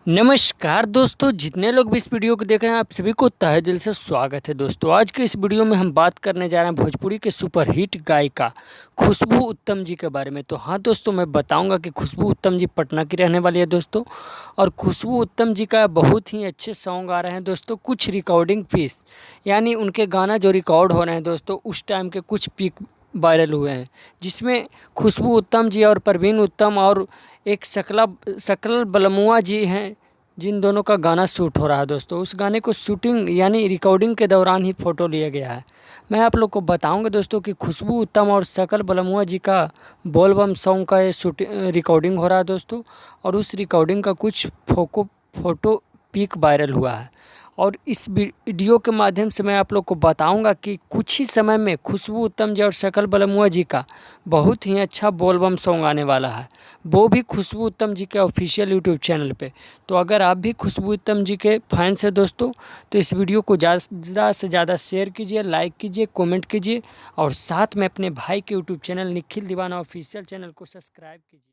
नमस्कार दोस्तों, जितने लोग भी इस वीडियो को देख रहे हैं आप सभी को तहे दिल से स्वागत है। दोस्तों आज के इस वीडियो में हम बात करने जा रहे हैं भोजपुरी के सुपरहिट गायिका खुशबू उत्तम जी के बारे में। तो हाँ दोस्तों, मैं बताऊंगा कि खुशबू उत्तम जी पटना की रहने वाली है दोस्तों, और खुशबू उत्तम जी का बहुत ही अच्छे सॉन्ग आ रहे हैं दोस्तों। कुछ रिकॉर्डिंग पीस यानी उनके गाना जो रिकॉर्ड हो रहे हैं दोस्तों, उस टाइम के कुछ पिक वायरल हुए हैं, जिसमें खुशबू उत्तम जी और परवीन उत्तम और एक शकल बलमुआ जी हैं, जिन दोनों का गाना शूट हो रहा है दोस्तों। उस गाने को शूटिंग यानी रिकॉर्डिंग के दौरान ही फ़ोटो लिया गया है। मैं आप लोग को बताऊंगा दोस्तों कि खुशबू उत्तम और शकल बलमुआ जी का बोलबम सॉन्ग का ये रिकॉर्डिंग हो रहा है दोस्तों, और उस रिकॉर्डिंग का कुछ फ़ोटो पिक वायरल हुआ है। और इस वीडियो के माध्यम से मैं आप लोग को बताऊंगा कि कुछ ही समय में खुशबू उत्तम जी और शकल बलमुआ जी का बहुत ही अच्छा बोलबम सॉन्ग आने वाला है, वो भी खुशबू उत्तम जी के ऑफिशियल यूट्यूब चैनल पे। तो अगर आप भी खुशबू उत्तम जी के फैंस हैं दोस्तों, तो इस वीडियो को ज़्यादा से ज़्यादा शेयर कीजिए, लाइक कीजिए, कमेंट कीजिए, और साथ में अपने भाई के यूट्यूब चैनल निखिल दीवाना ऑफिशियल चैनल को सब्सक्राइब कीजिए।